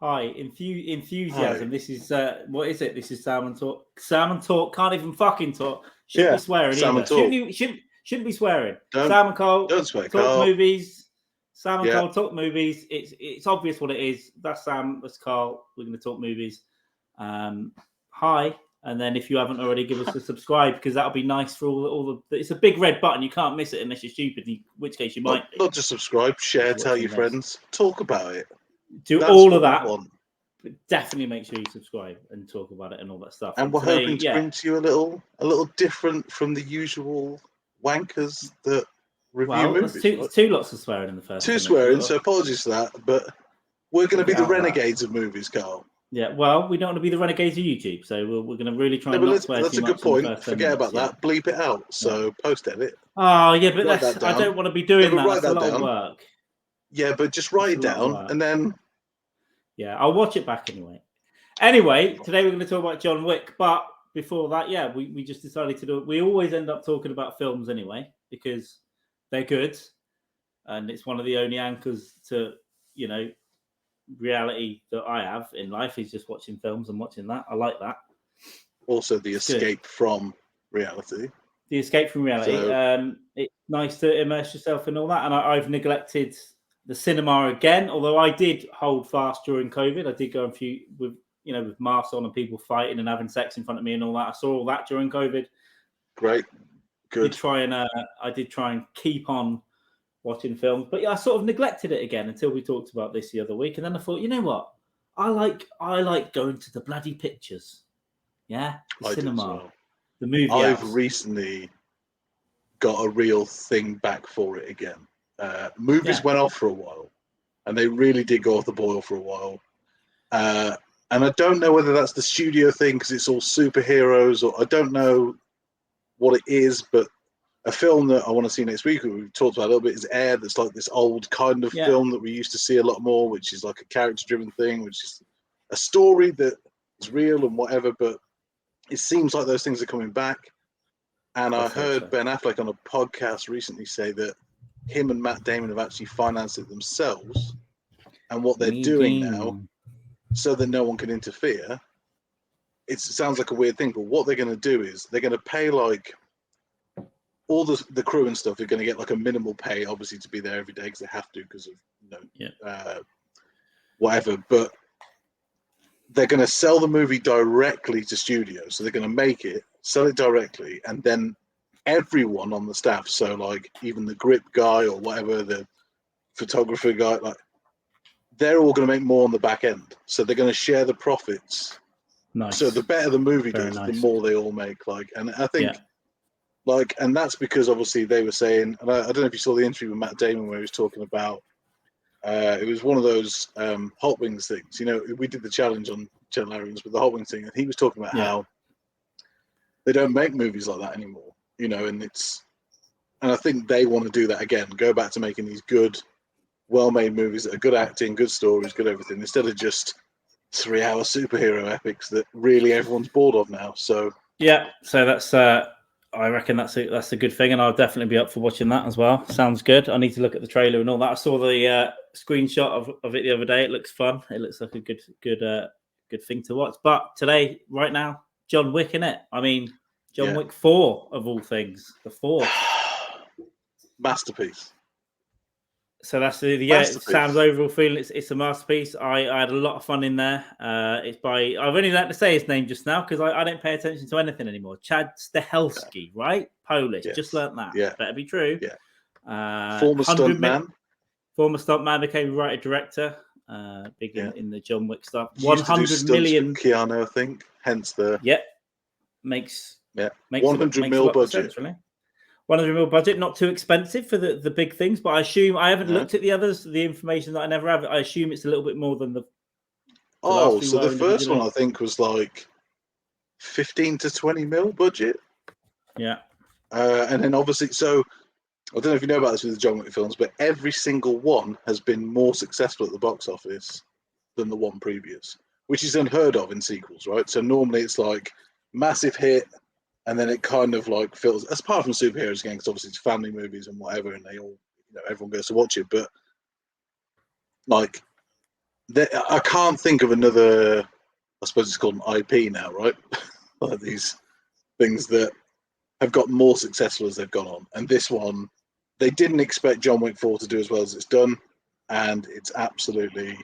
Hi, enthusiasm. Hi. This is what is it? This is Salmon Talk. Salmon Talk can't even fucking talk. Shouldn't be swearing Salmon either. Talk. Shouldn't be swearing. Don't Salmon Cole swear, talk Carl. movies. Salmon Yeah. Cole talk movies. It's obvious what it is. That's Sam. That's Carl. We're going to talk movies. Hi, and then if you haven't already, give us a subscribe because that'll be nice for all the. It's a big red button. You can't miss it unless you're stupid. In which case you might be. Not just subscribe, share, tell your friends, talk about it. Do That's all of what that. we want. But definitely make sure you subscribe and talk about it and all that stuff. And we're hoping to bring to you a little different from the usual wankers that review movies. There's two lots of swearing in the first. Two swearing, so apologies for that. But we're going to be the renegades of movies, Carl. Yeah, well, we don't want to be the renegades of YouTube, so we're going to really try and not swear that's too a much. good point. Forget about that. Bleep it out. So post edit. Oh yeah, but I don't want to be doing that. That's a lot of work. Yeah, but just write it down and then. Yeah, I'll watch it back anyway. Anyway, today we're going to talk about John Wick, but before that, yeah, we just decided to do it. We always end up talking about films anyway because they're good, and it's one of the only anchors to reality that I have in life is just watching films and watching that. I like that. Also, the escape from reality. The escape from reality. So, it's nice to immerse yourself in all that, and I've neglected the cinema again. Although I did hold fast during COVID, I did go a few with masks on and people fighting and having sex in front of me and all that. I saw all that during COVID. Great, good. I did try and keep on watching films, but yeah, I sort of neglected it again until we talked about this the other week, and then I thought, you know what, I like going to the bloody pictures, the cinema, the movie. I've recently got a real thing back for it again. Movies went off for a while, and they really did go off the boil for a while. And I don't know whether that's the studio thing because it's all superheroes, or I don't know what it is, but a film that I want to see next week, we've talked about a little bit, is Air. That's like this old kind of film that we used to see a lot more, which is like a character-driven thing, which is a story that is real and whatever, but it seems like those things are coming back. And I heard Ben Affleck on a podcast recently say that him and Matt Damon have actually financed it themselves, and what they're doing now, so that no one can interfere. It sounds like a weird thing, but what they're going to do is they're going to pay like all the crew and stuff are going to get like a minimal pay, obviously, to be there every day because they have to because of whatever. But they're going to sell the movie directly to studios, so they're going to make it, sell it directly, and then everyone on the staff, so like even the grip guy or whatever, the photographer guy, like they're all going to make more on the back end. So they're going to share the profits. Nice. So the better the movie does, the more they all make. Like, and I think, and that's because obviously they were saying, and I don't know if you saw the interview with Matt Damon where he was talking about, it was one of those Hot Wings things. You know, we did the challenge on Channel Arians with the Hot Wings thing, and he was talking about how they don't make movies like that anymore. You know, and I think they want to do that again, go back to making these good, well-made movies that are good acting, good stories, good everything, instead of just 3-hour superhero epics that really everyone's bored of now. So so that's I reckon that's a good thing, and I'll definitely be up for watching that as well. Sounds good. I need to look at the trailer and all that. I saw the screenshot of it the other day. It looks fun. It looks like a good thing to watch. But today, right now, John Wick, in it. I mean, John Wick 4 of all things, the 4th masterpiece. So that's Sam's overall feeling. It's a masterpiece. I had a lot of fun in there. It's by, I've only learned to say his name just now because I don't pay attention to anything anymore. Chad Stahelski, right? Polish. Yes. Just learnt that. Yeah. Better be true. Yeah. Former stuntman. Former stuntman, became writer director. Big in the John Wick stuff. He 100 million. Keanu, I think. Hence the. Makes 100 mil budget. Sense, really. 100 mil budget, not too expensive for the big things, but I assume I haven't looked at the others, the information that I never have. I assume it's a little bit more than the. So the first one I think was like 15 to 20 mil budget. Yeah. And then obviously, so I don't know if you know about this with the John Wick films, but every single one has been more successful at the box office than the one previous, which is unheard of in sequels, right? So normally it's like massive hit. And then it kind of like feels, apart from superheroes again, because obviously it's family movies and whatever, and they all, everyone goes to watch it. But like I can't think of another. I suppose it's called an IP now, right? Like these things that have got more successful as they've gone on. And this one, they didn't expect John Wick 4 to do as well as it's done, and it's absolutely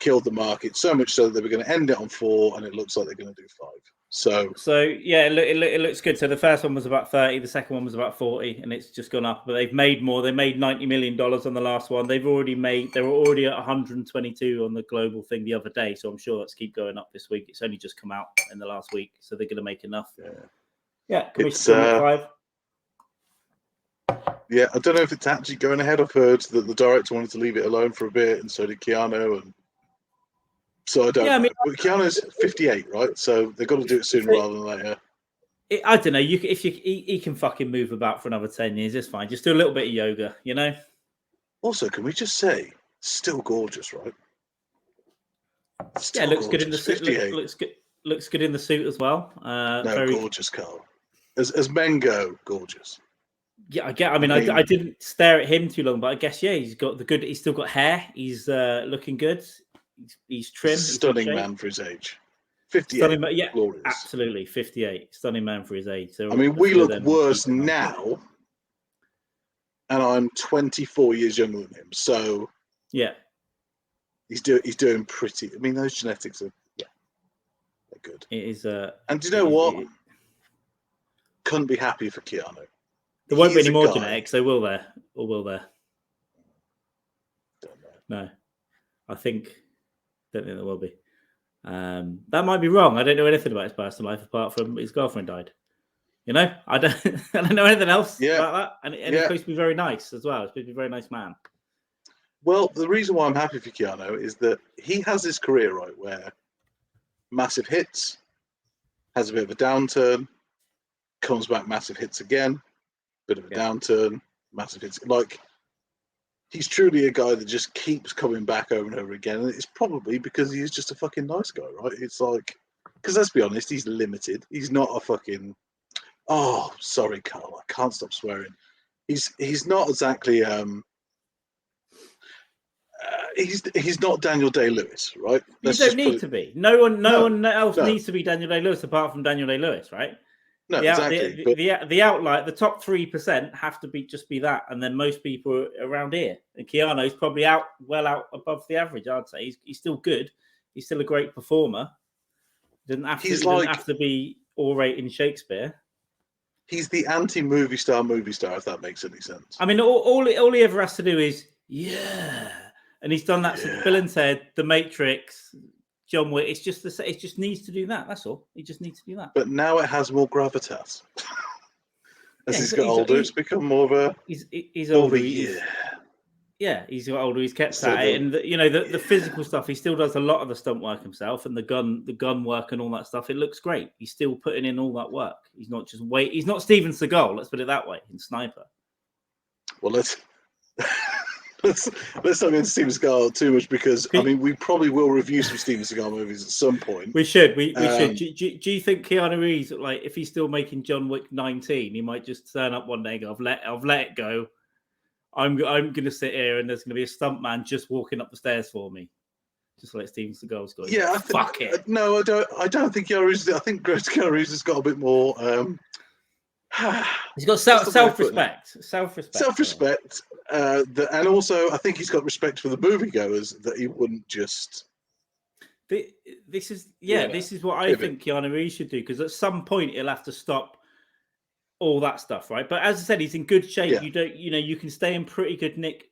killed the market. So much so that they were going to end it on 4, and it looks like they're going to do 5. So yeah, it looks good. So the first one was about 30, the second one was about 40, and it's just gone up. But they've made more. They made $90 million on the last one. They were already at 122 on the global thing the other day. So I'm sure that's keep going up this week. It's only just come out in the last week, so they're going to make enough. Yeah. It's 5. Yeah, I don't know if it's actually going ahead. I've heard that the director wanted to leave it alone for a bit, and so did Keanu. And so I don't know. But Keanu's 58, right? So they've got to do it sooner rather than later. I don't know. He can fucking move about for another 10 years. It's fine. Just do a little bit of yoga, you know. Also, can we just say, still gorgeous, right? Still looks gorgeous. Good in the suit. Looks good in the suit as well. Gorgeous, Carl. As men go, gorgeous. Yeah, I mean, I didn't stare at him too long, but I guess he's got the good. He's still got hair. He's looking good. He's trim. He's a stunning man for his age. 58. Yeah, glorious. Absolutely. 58. Stunning man for his age. So I mean, we look worse now, and I'm 24 years younger than him. So yeah, he's doing pretty. I mean, those genetics are they're good. It is. And do you know what? Couldn't be happy for Keanu. There won't be any more genetics. They will there, or will there? Don't know. No, don't think there will be. That might be wrong. I don't know anything about his personal life apart from his girlfriend died. You know, I don't know anything else about that. And he's supposed to be very nice as well. He's supposed to be a very nice man. Well, the reason why I'm happy for Keanu is that he has this career, right, where massive hits, has a bit of a downturn, comes back, massive hits again, bit of a downturn, massive hits. Like, he's truly a guy that just keeps coming back over and over again. And it's probably because he's just a fucking nice guy, right? It's like, because let's be honest, he's limited. He's not a fucking, oh, sorry, Carl, I can't stop swearing. He's not exactly, he's not Daniel Day-Lewis, right? You don't need to be. No one else needs to be Daniel Day-Lewis apart from Daniel Day-Lewis, right? No, exactly. The outlier, the top 3% have to be that, and then most people are around here. And Keanu's probably out above the average. I'd say he's still good. He's still a great performer. Doesn't have to be all right in Shakespeare. He's the anti-movie star, if that makes any sense. I mean, all he ever has to do is and he's done that since Bill and Ted, The Matrix, John Wick. It just needs to do that. That's all. He just needs to do that. But now it has more gravitas. As he's got older, it's become more of a. He's older. He's got older. He's kept at it, and the physical stuff. He still does a lot of the stunt work himself, and the gun work and all that stuff. It looks great. He's still putting in all that work. He's not just He's not Steven Seagal. Let's put it that way. In Sniper. Well, let's not get into Steven Seagal too much because I mean we probably will review some Steven Seagal movies at some point. We should. We should. Do you think Keanu Reeves, like, if he's still making John Wick 19, he might just turn up one day and go, "I've let it go. I'm going to sit here and there's going to be a stuntman just walking up the stairs for me, just like Steven Seagal's got." Yeah, fuck it. No, I don't think Keanu Reeves. I think Keanu Reeves has got a bit more. He's got self-respect. Self-respect. And also, I think he's got respect for the moviegoers that he wouldn't just. This is what I think Keanu Reeves should do, because at some point he'll have to stop all that stuff, right? But as I said, he's in good shape. Yeah. You can stay in pretty good nick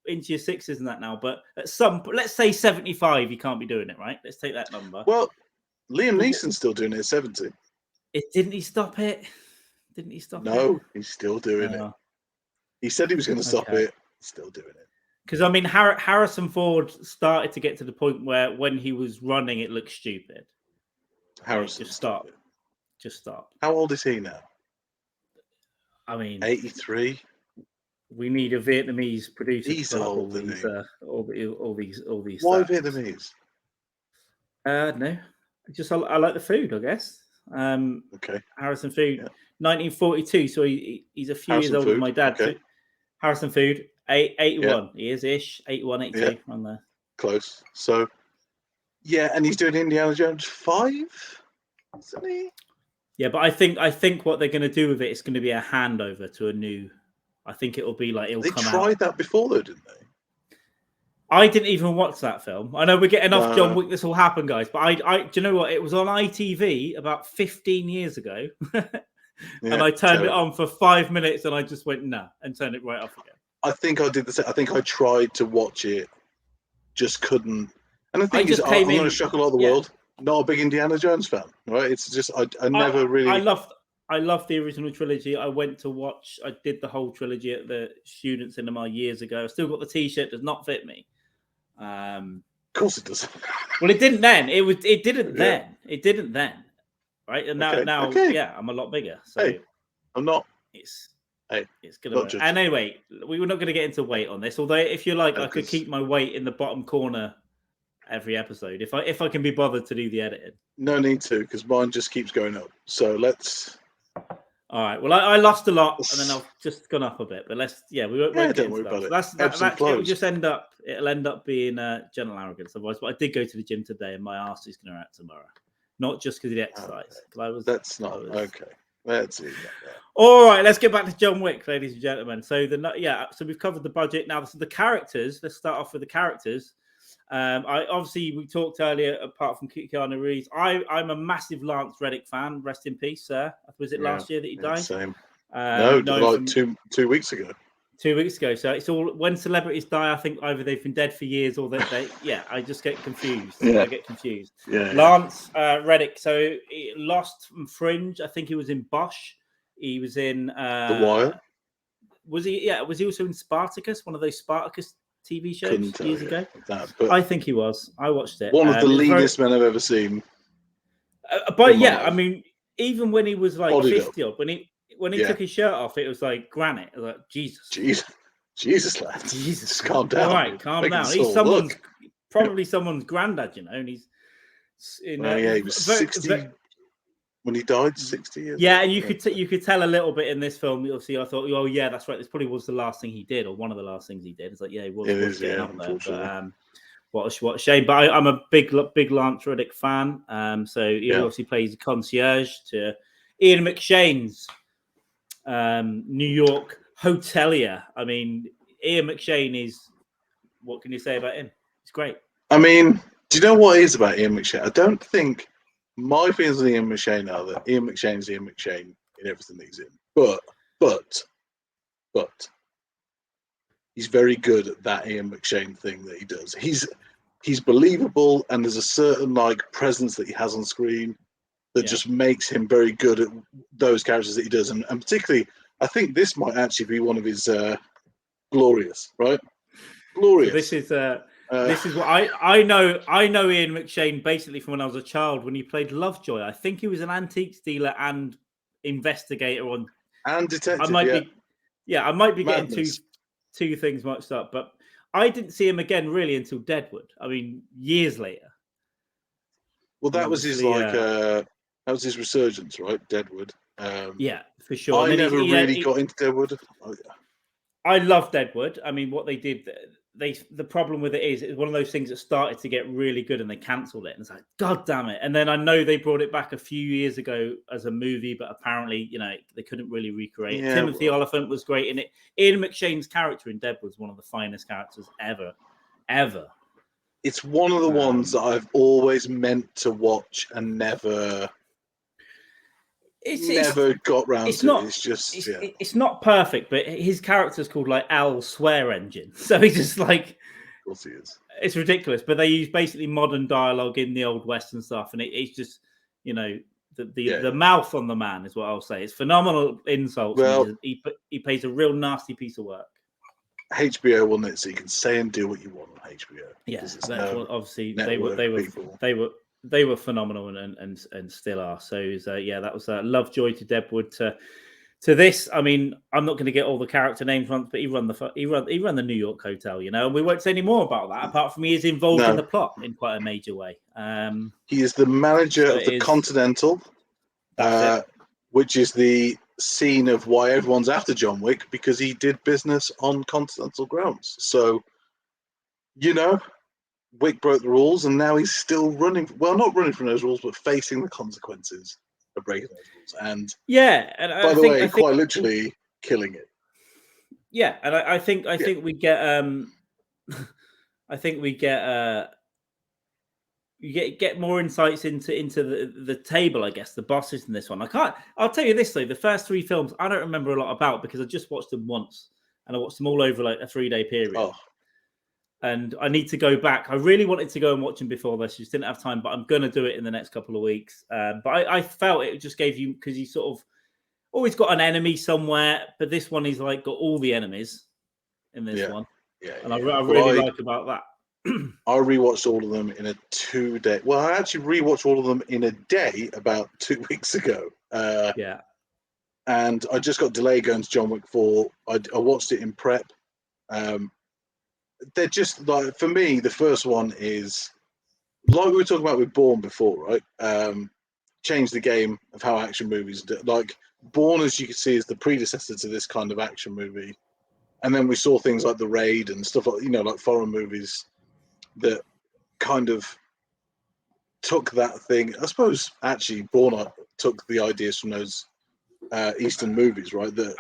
into your 60s and that now. But at let's say 75, he can't be doing it, right? Let's take that number. Well, Liam Neeson's still doing it at 70. Didn't he stop it? No, he's still doing it. He said he was going to stop it. He's still doing it. Because, I mean, Harrison Ford started to get to the point where when he was running, it looked stupid. Harrison, just stop. Just stop. How old is he now? I mean, 83. We need a Vietnamese producer. He's old, isn't he? All these. Why Vietnamese? No, I like the food, I guess. Okay. Harrison Food, 1942. So he's a few years older than my dad. Okay. Harrison Food, 81. Yeah. He is ish 81, 82 on there. close. So, yeah, and he's doing Indiana Jones 5, isn't he? Yeah, but I think what they're going to do with it is going to be a handover to a new. I think it will be like it'll They come tried out. that before, though, didn't they? I didn't even watch that film. I know we're getting off No. John Wick. This will happen, guys. But I, do you know what? It was on ITV about 15 years ago, and I turned it on for 5 minutes, and I just went nah and turned it right off again. I think I did the same. I think I tried to watch it, just couldn't. And the thing is, I'm going to shock a lot of the world. Not a big Indiana Jones fan, right? It's just I never really. I loved the original trilogy. I went to watch. I did the whole trilogy at the student cinema years ago. I still got the T-shirt. Does not fit me. Of course it does. Well, it didn't then. It didn't then. It didn't then. Right, and now, yeah, I'm a lot bigger. So hey, I'm not. It's gonna. And anyway, we were not going to get into weight on this. Although, if you like, I could keep my weight in the bottom corner every episode if I can be bothered to do the editing. No need to, because mine just keeps going up. So let's. All right. Well, I lost a lot, and then I've just gone up a bit. But we won't get don't into worry that. about it. It'll just end up being general arrogance otherwise. But I did go to the gym today, and my arse is going to hurt tomorrow. Not just because of the exercise. Okay. Okay. Let's see. All right, let's get back to John Wick, ladies and gentlemen. So so we've covered the budget. Now, the characters. Let's start off with the characters. We talked earlier. Apart from Keanu Reeves, I'm a massive Laurence Reddick fan. Rest in peace, sir. Was it last year that he died? Same. No, like 2 weeks ago. 2 weeks ago. So it's all when celebrities die. I think either they've been dead for years or they I just get confused. I get confused. Laurence Reddick. So he lost from Fringe. I think he was in Bosch. He was in The Wire. Was he? Yeah. Was he also in Spartacus? One of those Spartacus TV shows years ago. I think he was. I watched it. One of the leanest men I've ever seen. I mean, even when he was like 50 odd, when he took his shirt off, it was like granite. I was like, Jesus, lad. Jesus, calm down. All right, calm down. He's probably someone's granddad, and he's. He was 60 when he died. 60 years. Yeah, and you could tell a little bit in this film. Obviously, I thought, oh yeah, that's right. This probably was the last thing he did, or one of the last things he did. It's like, he was getting up there. But, what a shame. But I'm a big Laurence Reddick fan. So he obviously plays a concierge to Ian McShane's New York hotelier. I mean, Ian McShane is. What can you say about him? He's great. I mean, do you know what it is about Ian McShane? I don't think my feelings on Ian McShane are that Ian McShane is Ian McShane in everything that he's in. But he's very good at that Ian McShane thing that he does. He's believable, and there's a certain presence that he has on screen that just makes him very good at those characters that he does. And particularly, I think this might actually be one of his Glorious, right? Glorious. So this is what I know. I know Ian McShane basically from when I was a child when he played Lovejoy. I think he was an antiques dealer and investigator and detective. I might be getting two things mixed up, but I didn't see him again really until Deadwood. I mean, years later. Well, that was his that was his resurgence, right? Deadwood. For sure. I never really got into Deadwood. I love Deadwood. I mean, what they did, the problem with it is it's one of those things that started to get really good and they cancelled it. And it's like, God damn it. And then I know they brought it back a few years ago as a movie, but apparently, they couldn't really recreate it. Timothy Oliphant was great in it. Ian McShane's character in Deadwood was one of the finest characters ever. It's one of the ones that I've always meant to watch and never got round to. It's not perfect, but his character's called Al Swear Engine. So he's just like, of course he is. It's ridiculous, but they use basically modern dialogue in the old West and stuff, and it's just the mouth on the man is what I'll say. It's phenomenal insults. Well, he plays a real nasty piece of work. HBO won it, so you can say and do what you want on HBO. Yeah, obviously they were phenomenal and still are. So that was Lovejoy to Deadwood to this. I mean, I'm not going to get all the character names wrong, but he run the New York hotel, and we won't say any more about that. Apart from he is involved in the plot in quite a major way. He is the manager of the Continental, which is the scene of why everyone's after John Wick, because he did business on Continental grounds. So, Wick broke the rules, and now he's still running. Well, not running from those rules, but facing the consequences of breaking those rules. And and by the way, quite literally killing it. Yeah, and I think we get I think we get you get more insights into the table, I guess, the bosses in this one. I'll tell you this though, the first 3 films I don't remember a lot about because I just watched them once and I watched them all over like a 3-day period. Oh. And I need to go back. I really wanted to go and watch them before this, just didn't have time, but I'm going to do it in the next couple of weeks. But I felt it just gave you, because you sort of always got an enemy somewhere, but this one he's like got all the enemies in this one. Yeah, and I really like about that. I rewatched all of them in a 2-day. Well, I actually rewatched all of them in a day about 2 weeks ago. And I just got delayed going to John Wick 4. I watched it in prep. They're just like, for me, the first one is like we were talking about with Bourne before, right? Changed the game of how action movies do. Like Bourne, as you can see, is the predecessor to this kind of action movie. And then we saw things like The Raid and stuff like, like foreign movies that kind of took that thing. I suppose actually Bourne took the ideas from those Eastern movies, right? The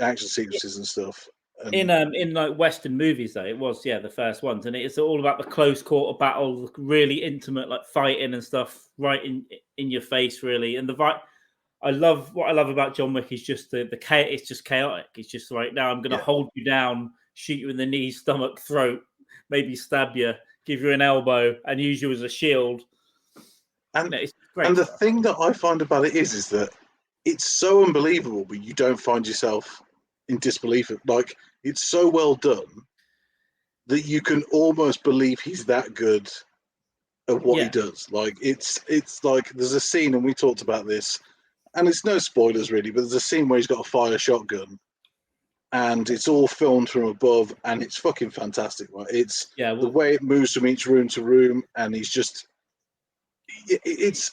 action sequences and stuff. In like Western movies, though, it was the first ones, and it's all about the close quarter battle, really intimate, like fighting and stuff, right in your face, really. And what I love about John Wick is just the it's just chaotic. It's just right now I'm going to hold you down, shoot you in the knee, stomach, throat, maybe stab you, give you an elbow, and use you as a shield. And it's great. And the thing that I find about it is that it's so unbelievable, but you don't find yourself in disbelief. Like, it's so well done that you can almost believe he's that good at what he does. Like, it's like there's a scene, and we talked about this, and it's no spoilers really, but there's a scene where he's got a fire shotgun, and it's all filmed from above, and it's fucking fantastic. Right? It's the way it moves from each room to room, and he's just, it's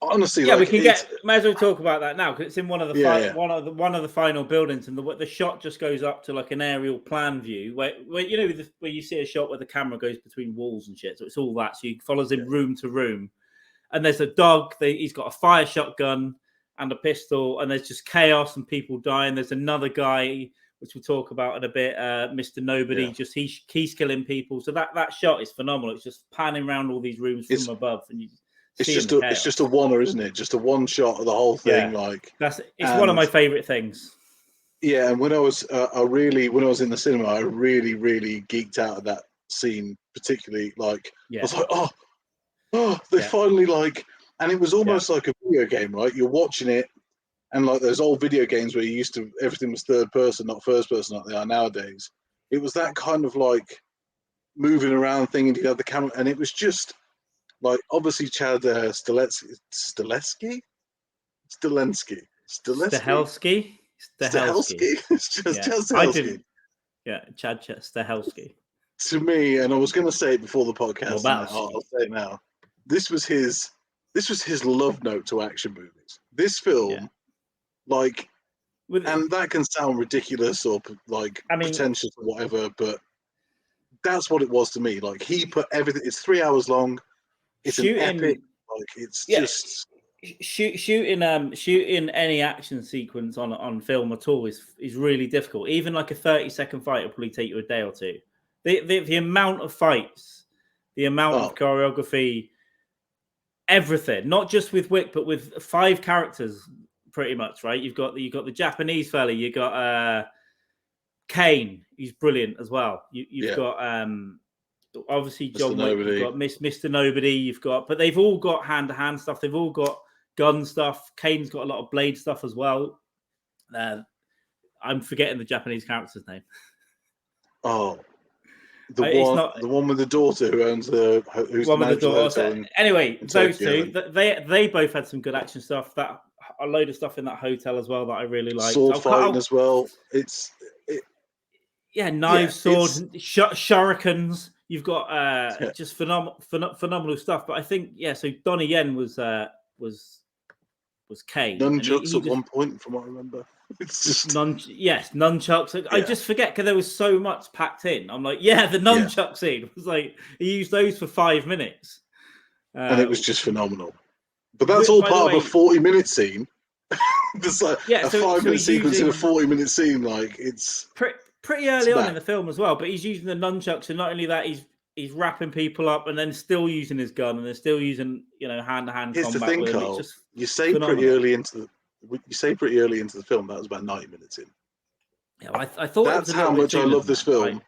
honestly, we can may as well talk about that now because it's in one of the one of the final buildings, and the shot just goes up to like an aerial plan view where where you see a shot where the camera goes between walls and shit. So it's all that. So he follows him room to room, and there's a dog. He's got a fire shotgun and a pistol, and there's just chaos and people dying. There's another guy, which we'll talk about in a bit, Mr. Nobody. Just he's killing people. So that shot is phenomenal. It's just panning around all these rooms from above, and you. It's just a oneer, isn't it? Just a one shot of the whole thing. It's one of my favorite things. Yeah, and when I was when I was in the cinema, I really geeked out at that scene, particularly. Like, I was like, oh, they finally and it was almost like a video game, right? You're watching it, and like those old video games where you used to everything was third person, not first person, like they are nowadays. It was that kind of like moving around thing, and you had the camera, and it was just. Like, obviously, Chad Stahelski. It's just Chad Stahelski. Chad Stahelski. To me, and I was going to say it before the podcast. I'll say it now. This was his love note to action movies. This film, and that can sound ridiculous or pretentious or whatever, but that's what it was to me. Like, he put everything. It's 3 hours long. It's an epic, it's just shooting any action sequence on film at all is really difficult. Even like a 30-second fight will probably take you a day or two. The amount of fights, the amount of choreography, everything, not just with Wick, but with 5 characters pretty much, right? You've got the Japanese fella, you got Kane, he's brilliant as well. You've got obviously John Wick, you've got Mr. Nobody, you've got, but they've all got hand-to-hand stuff, they've all got gun stuff. Kane's got a lot of blade stuff as well. I'm forgetting the Japanese character's name. Oh, the one with the daughter who owns who's one with the daughter. Anyway, those two, they both had some good action stuff. That a load of stuff in that hotel as well that I really liked. Sword fighting as well. Knives, swords, shurikens. You've got just phenomenal stuff. But I think so Donnie Yen was Kane. Nunchucks at one point, from what I remember. It's just nunchucks. I just forget because there was so much packed in. I'm like, the nunchuck scene. It was like he used those for 5 minutes. And it was just phenomenal. But that's all part of a 40-minute scene. There's like a 5-minute sequence in a 40-minute scene. Like it's pretty early on in the film as well. But he's using the nunchucks, and not only that, he's wrapping people up, and then still using his gun, and they're still using hand-to-hand combat. Here's the thing, Carl. You say phenomenal. pretty early into the film. That was about 90 minutes in. Yeah, I thought that's how much I love this film.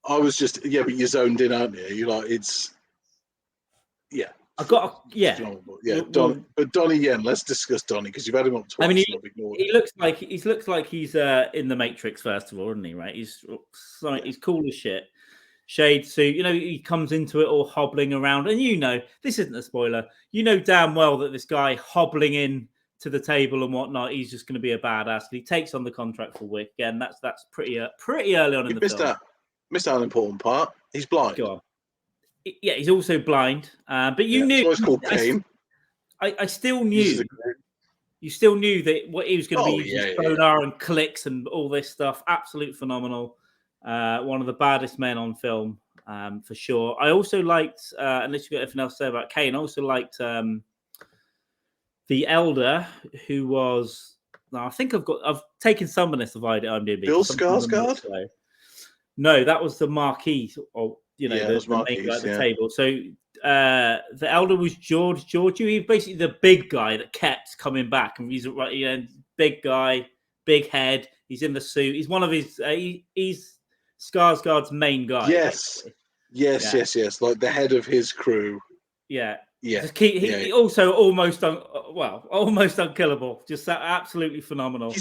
I was just but you're zoned in, aren't you? You're like I got but Donnie Yen. Let's discuss Donnie because you've had him up twice. I mean, he looks like he's in the Matrix first of all, isn't he? Right? He's cool as shit. Shade suit. He comes into it all hobbling around, and this isn't a spoiler. You know damn well that this guy hobbling in to the table and whatnot, he's just going to be a badass. He takes on the contract for Wick again. That's pretty early on in the film. Missed out an important part. He's blind. Go on. Yeah, he's also blind. But you knew. That's why it's called Kane. I still knew. You still knew that what he was going to be using sonar and clicks and all this stuff. Absolute phenomenal. One of the baddest men on film, for sure. I also liked, unless you've got anything else to say about Kane, I also liked the elder who was. I think I've taken some of this of IMDb. Bill Skarsgård? No, that was the marquee, or the main guy at the table. So the elder was Georgiou. He's basically the big guy that kept coming back, and he's big guy, big head. He's in the suit. He's one of his. He's Skarsgård's main guy. Yes. Like the head of his crew. Yeah. He also almost unkillable. Just absolutely phenomenal.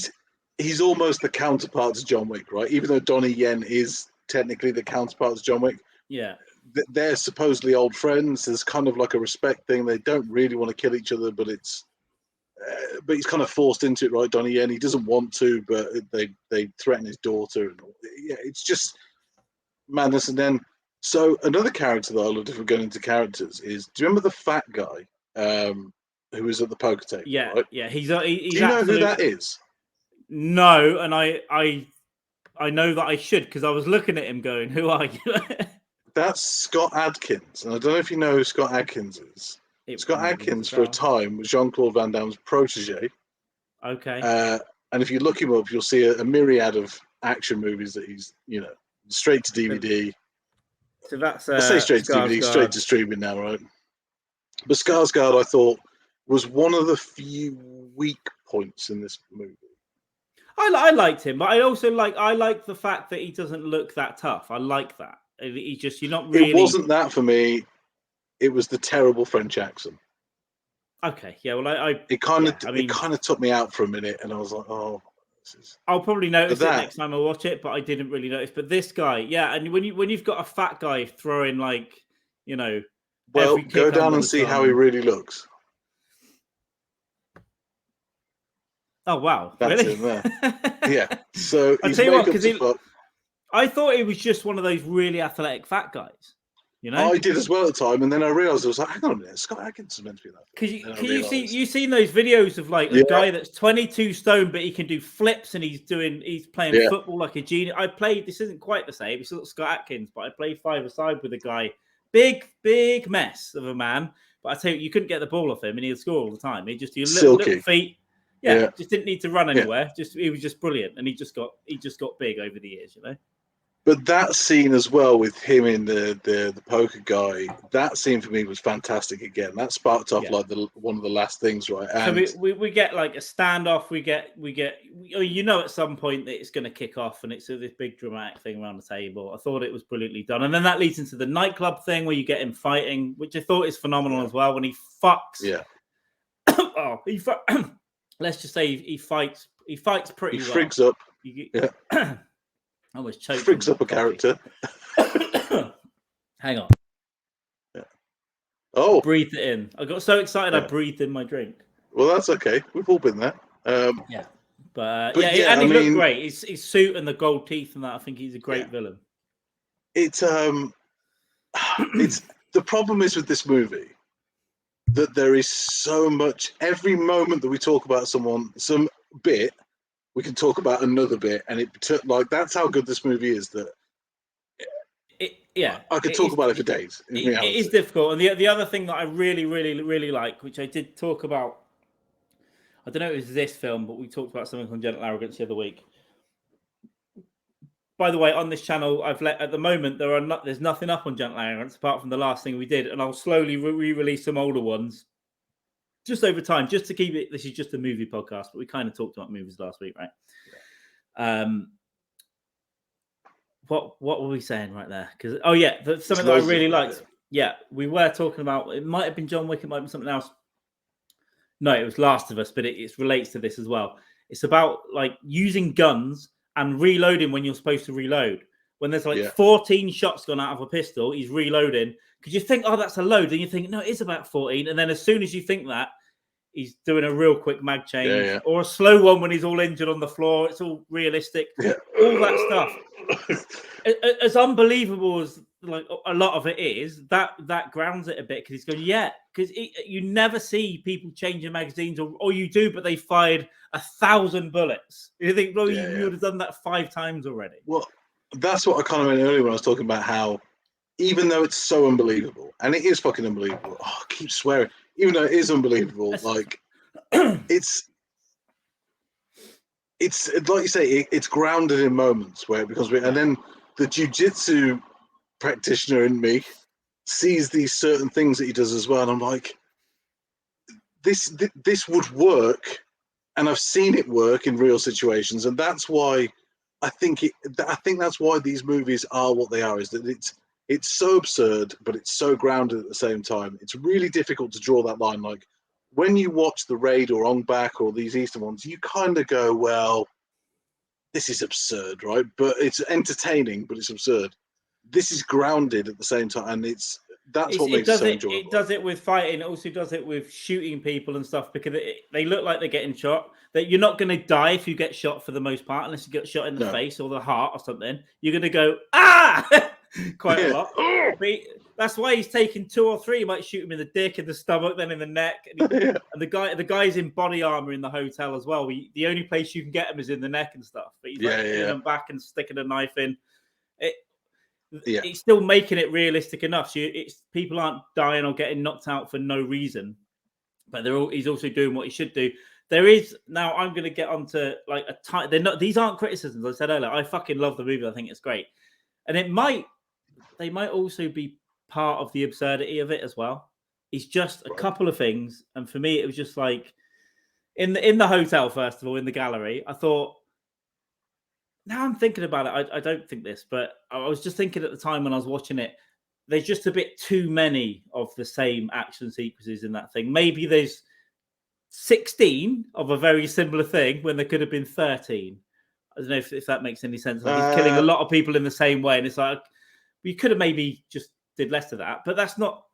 He's almost the counterpart to John Wick, right? Even though Donnie Yen is technically the counterpart to John Wick. Yeah. They're supposedly old friends. There's kind of like a respect thing. They don't really want to kill each other, but but he's kind of forced into it, right? Donnie Yen, he doesn't want to, but they threaten his daughter. And it's just madness. And then, so another character that I loved, if we're going into characters, is, do you remember the fat guy who was at the poker table? Yeah, right? yeah. He's do you know who that is? No, and I know that I should, because I was looking at him going, who are you? That's Scott Adkins. And I don't know if you know who Scott Adkins is. Scott Adkins, for a time, was Jean-Claude Van Damme's protege. Okay. And if you look him up, you'll see a myriad of action movies that he's, straight to DVD. So that's I say straight to DVD, straight to streaming now, right? But Skarsgård, I thought, was one of the few weak points in this movie. I liked him, but I also like the fact that he doesn't look that tough. I like that. You're not really. It wasn't that for me. It was the terrible French accent. Okay, yeah. Well, it kind of took me out for a minute, and I was like, oh. I'll probably notice it next time I watch it, but I didn't really notice. But this guy, yeah, and when you've got a fat guy throwing well, go down and see how he really looks. Oh wow, that's really? Him there. Yeah. So I tell you what, because I thought it was just one of those really athletic fat guys. I did as well at the time, and then I realised I was like, hang on a minute, Scott Adkins is meant to be that. Because you've seen those videos of like a guy that's 22 stone, but he can do flips, and he's playing football like a genius. This isn't quite the same. It's not Scott Adkins, but I played five-a-side with a guy, big mess of a man. But I tell you, you couldn't get the ball off him, and he'd score all the time. He just little feet. Yeah, just didn't need to run anywhere. He was just brilliant, and he just got big over the years, But that scene as well with him in the poker guy, that scene for me was fantastic again. That sparked off like one of the last things, right? And so we get like a standoff. We get at some point that it's going to kick off, and it's this big dramatic thing around the table. I thought it was brilliantly done, and then that leads into the nightclub thing where you get him fighting, which I thought is phenomenal as well. When he fucks, let's just say he fights pretty well. He frigs up. Almost choked. Frigs up a character. Hang on. Yeah. Oh. Breathed it in. I got so excited I breathed in my drink. Well, that's okay. We've all been there. Yeah. But he looked great. His suit and the gold teeth and that, I think he's a great villain. It's the problem is with this movie that there is so much, every moment that we talk about someone, some bit, we can talk about another bit, and that's how good this movie is. That I could talk about it for days. It is difficult, and the other thing that I really, really, really like, which I did talk about, I don't know if it was this film, but we talked about something on Gentle Arrogance the other week. By the way, on this channel, at the moment there's nothing up on Gentle Arrogance apart from the last thing we did, and I'll slowly re-release some older ones just over time, just to keep it. This is just a movie podcast, but we kind of talked about movies last week, right? Yeah. What were we saying right there? Because something that I really liked. Yeah, we were talking about. It might have been John Wick. It might have been something else. No, it was Last of Us, but it relates to this as well. It's about like using guns and reloading when you're supposed to reload. When there's 14 shots gone out of a pistol, he's reloading. Because you think, oh, that's a load. And you think, no, it is about 14. And then as soon as you think that, he's doing a real quick mag change or a slow one when he's all injured on the floor. It's all realistic. Yeah. All that stuff. As unbelievable as like a lot of it is, that grounds it a bit, because he's going, because you never see people changing magazines, or you do, but they fired 1,000 bullets. You think, well, you would have done that 5 times already. Well, that's what I kind of meant earlier when I was talking about how, even though it's so unbelievable, and it is fucking unbelievable. Oh, I keep swearing. Even though it is unbelievable, like it's like you say, it's grounded in moments where and then the jiu-jitsu practitioner in me sees these certain things that he does as well, and I'm like, this would work, and I've seen it work in real situations, and that's why I think that's why these movies are what they are. Is that it's so absurd, but it's so grounded at the same time. It's really difficult to draw that line. Like when you watch The Raid or Ong Bak or these Eastern ones, you kind of go, well, this is absurd, right? But it's entertaining, but it's absurd. This is grounded at the same time, and that's what makes it so enjoyable. It does it with fighting. It also does it with shooting people and stuff, because they look like they're getting shot. That you're not going to die if you get shot for the most part, unless you get shot in the face or the heart or something. You're going to go, quite a lot. But that's why he's taking 2 or 3. He might shoot him in the dick, in the stomach, then in the neck. And the guy's in body armor in the hotel as well. The only place you can get him is in the neck and stuff. But he's hitting them back and sticking a knife in. It's still making it realistic enough. So people aren't dying or getting knocked out for no reason. But he's also doing what he should do. There is now. I'm going to get onto like a time. They're not. These aren't criticisms. I said earlier, I fucking love the movie. I think it's great, and they might also be part of the absurdity of it as well. It's just a couple of things, and for me, it was just like in the hotel. First of all, in the gallery, I thought. Now I'm thinking about it. I don't think this, but I was just thinking at the time when I was watching it. There's just a bit too many of the same action sequences in that thing. Maybe there's 16 of a very similar thing when there could have been 13. I don't know if that makes any sense. Like he's killing a lot of people in the same way, and it's like we could have maybe just did less of that, but that's not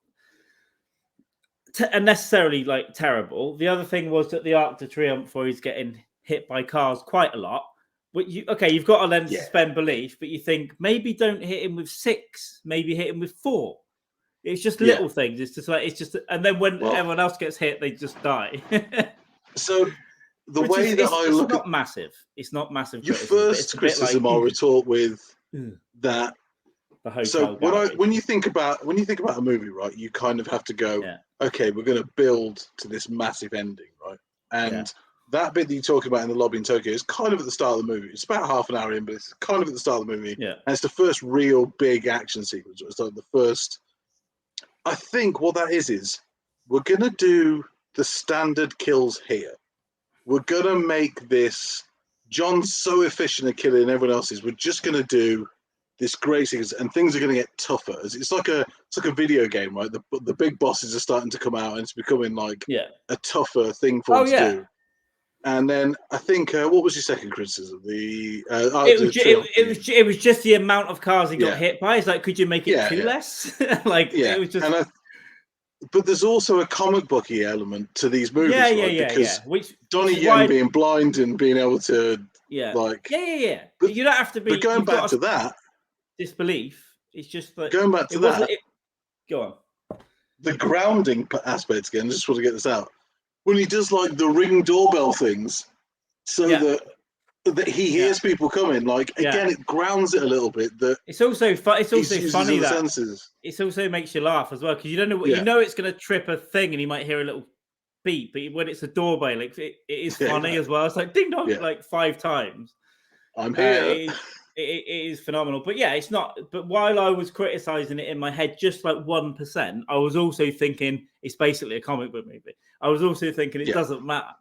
unnecessarily like terrible. The other thing was that the Arc de Triomphe, where he's getting hit by cars quite a lot. But you've got to then suspend belief, but you think maybe don't hit him with 6, maybe hit him with 4. It's just little things. It's just and then when everyone else gets hit, they just die. So the way that I look at massive. It's not massive. Your first criticism I retort with that. The hotel so when you think about a movie, right, you kind of have to go, okay, we're going to build to this massive ending, right? And that bit that you talk about in the lobby in Tokyo is kind of at the start of the movie. It's about half an hour in, but it's kind of at the start of the movie. Yeah. And it's the first real big action sequence. It's like the first. I think what that is we're going to do the standard kills here. We're going to make this. John's so efficient at killing, everyone else is. We're just going to do this great sequence, and things are going to get tougher. It's like a video game, right? The big bosses are starting to come out, and it's becoming like a tougher thing for us to do. And then I think, what was your second criticism? It was just the amount of cars he got hit by. It's like, could you make it less? It was just. But there's also a comic booky element to these movies, because Donnie Yen being blind and being able to, But you don't have to be. But going back to that, disbelief. It's just that going back to that. Go on. The grounding aspect again. Just want to get this out. When he does like the Ring doorbell things, so that that he hears people coming. Like again, it grounds it a little bit. That it's also funny that senses. It also makes you laugh as well because you don't know what you know. It's going to trip a thing, and you might hear a little beep. But when it's a doorbell, like it is funny as well. It's like ding dong, like 5 times. I'm here. It is phenomenal. But yeah, it's not. But while I was criticizing it in my head, just like 1%, I was also thinking it's basically a comic book movie. I was also thinking it doesn't matter.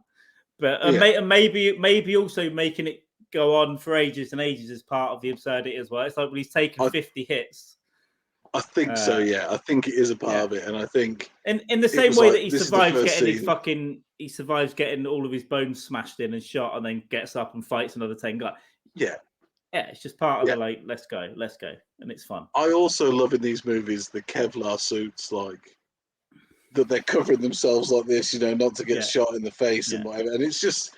But maybe also making it go on for ages and ages is part of the absurdity as well. It's like when he's taken 50 hits. I think so. Yeah, I think it is a part of it, and I think in the same way that he survives getting he survives getting all of his bones smashed in and shot, and then gets up and fights another 10 guys. Yeah, it's just part of the like let's go, and it's fun. I also love in these movies the Kevlar suits, like that they're covering themselves like this, not to get shot in the face and whatever. And it's just,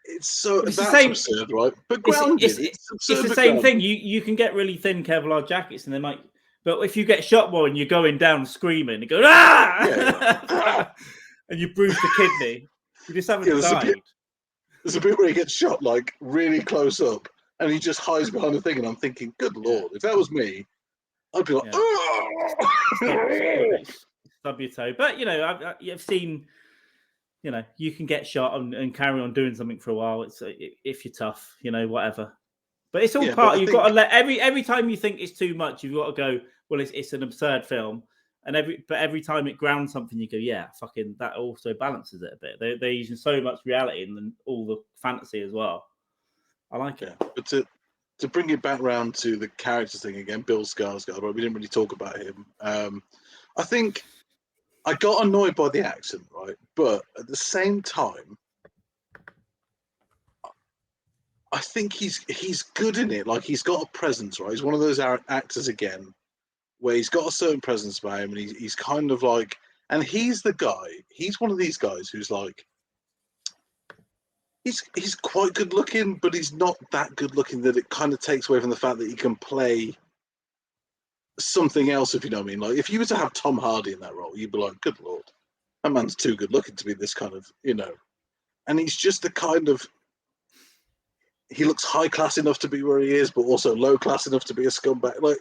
it's absurd, right? But grounded. It's the same thing. You can get really thin Kevlar jackets, and they might. But if you get shot more and you're going down screaming, you go and you bruise the kidney, you just haven't died. There's a bit where he gets shot like really close up, and he just hides behind the thing. And I'm thinking, good lord, if that was me, I'd be like, stub your toe. But I've seen, you can get shot and carry on doing something for a while. It's if you're tough, whatever. But it's all part. You've got to let every time you think it's too much, you've got to go. Well, it's an absurd film, and every time it grounds something, you go, yeah, fucking that also balances it a bit. They're using so much reality and then all the fantasy as well. I like it. But to bring it back round to the characters thing again, Bill Skarsgård. Right, we didn't really talk about him. I think I got annoyed by the accent, right? But at the same time, I think he's good in it. Like he's got a presence, right? He's one of those actors again, where he's got a certain presence about him, and he's kind of like, and he's the guy. He's one of these guys who's like, he's quite good looking, but he's not that good looking that it kind of takes away from the fact that he can play something else, if you know what I mean. Like if you were to have Tom Hardy in that role, you'd be like, good lord, that man's too good looking to be this kind of, And he's just the kind of. He looks high class enough to be where he is, but also low class enough to be a scumbag. Like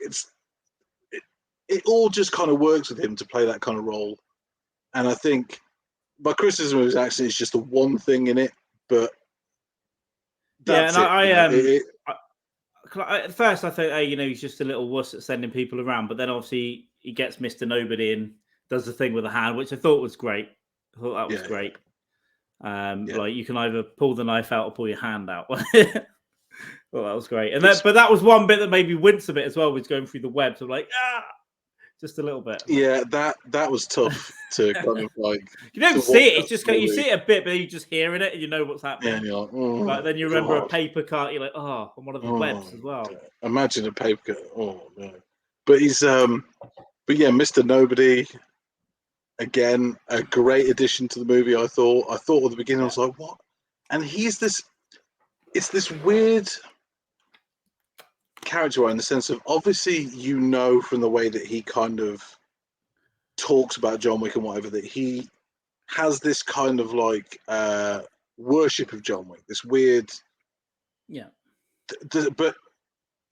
it all just kind of works with him to play that kind of role. And I think my criticism of his accent is just the one thing in it, but that's at first I thought, he's just a little wuss at sending people around, but then obviously he gets Mr. Nobody and does the thing with a hand, which I thought was great. I thought that was great. Like you can either pull the knife out or pull your hand out. Well, that was great. And but that was one bit that made me wince a bit as well, was going through the web. So like, just a little bit. Yeah, that was tough to kind of like. You don't see it. It's just you see it a bit, but you're just hearing it and you know what's happening. Yeah, and you're like, like then you remember a paper cut. You're like, on one of the webs as well. Imagine a paper cut. Oh no. But he's but yeah, Mr. Nobody. Again, a great addition to the movie. I thought at the beginning, I was like, "What?" And it's this weird character in the sense of obviously from the way that he kind of talks about John Wick and whatever, that he has this kind of like worship of John Wick. This weird, but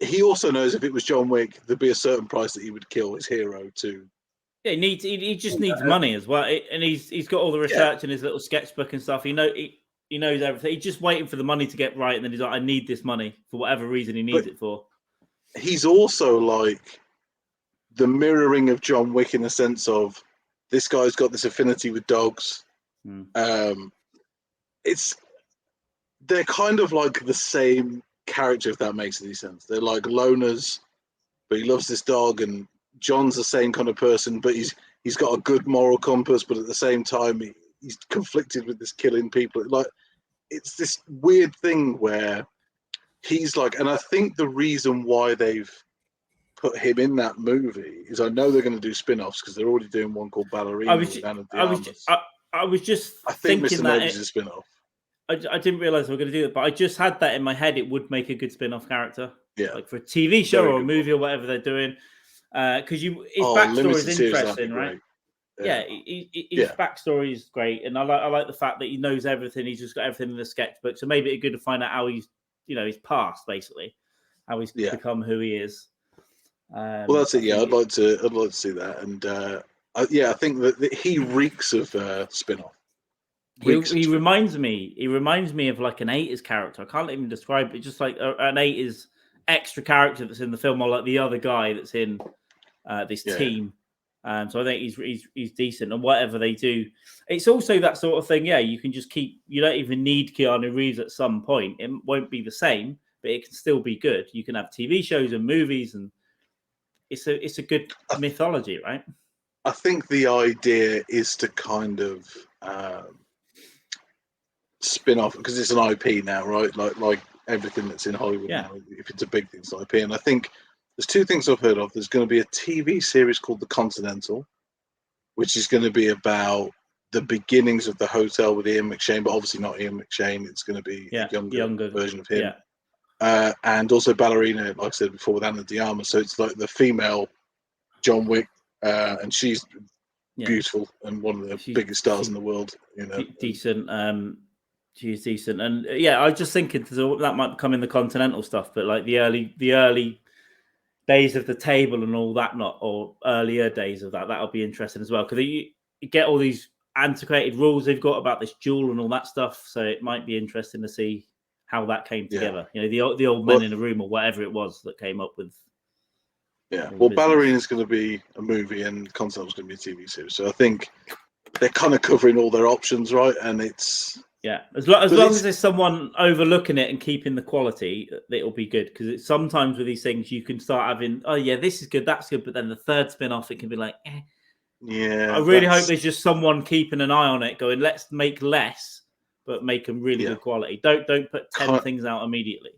he also knows if it was John Wick, there'd be a certain price that he would kill his hero to. Yeah, he just needs money as well, and he's got all the research in his little sketchbook and stuff. He knows everything. He's just waiting for the money to get right, and then he's like, I need this money for whatever reason he needs it for. He's also like the mirroring of John Wick in the sense of this guy's got this affinity with dogs. They're kind of like the same character, if that makes any sense. They're like loners, but he loves this dog, and John's the same kind of person, but he's got a good moral compass, but at the same time he's conflicted with this killing people. Like it's this weird thing where he's like, and I think the reason why they've put him in that movie is I know they're going to do spin-offs because they're already doing one called Ballerina. I was just I think thinking Mr. Nobody's a spin-off. I didn't realize we were going to do it, but I just had that in my head. It would make a good spin-off character, like for a TV show or a movie or whatever they're doing. Because his backstory is interesting, right? His backstory is great, and I like the fact that he knows everything. He's just got everything in the sketchbook, so maybe it's good to find out how he's his past, basically, how he's become who he is. Well, that's it. Yeah, I'd like to see that, and I think that he reeks of spin-off. He reminds me of like an 80s character. I can't even describe it. Just like an 80s extra character that's in the film, or like the other guy that's in this team. So I think he's decent, and whatever they do, it's also that sort of thing. Yeah, you can just keep. You don't even need Keanu Reeves at some point. It won't be the same, but it can still be good. You can have TV shows and movies, and it's a good mythology, right? I think the idea is to kind of spin off, because it's an IP now, right? Like everything that's in Hollywood now, if it's a big thing, it's IP. And I think there's two things I've heard of. There's going to be a TV series called The Continental, which is going to be about the beginnings of the hotel with Ian McShane, but obviously not Ian McShane. It's going to be a younger version of him. Yeah. And also Ballerina, like I said before, with Ana de Armas. So it's like the female John Wick, and she's beautiful and one of the biggest stars in the world. Decent. She's decent, and I was just thinking that might come in the Continental stuff, but like the early days of the table and all that, or earlier days of that'll be interesting as well, because you get all these antiquated rules they've got about this duel and all that stuff. So it might be interesting to see how that came together. The old men in a room, or whatever it was that came up with. Yeah, well, Ballerina is going to be a movie, and Continental is going to be a TV series. So I think they're kind of covering all their options, right? And it's as long as there's someone overlooking it and keeping the quality, it'll be good. Because sometimes with these things, you can start having, this is good, that's good, but then the third spin-off, it can be like, Yeah, I really hope there's just someone keeping an eye on it, going, let's make less, but make them really good quality. Don't put 10 things out immediately.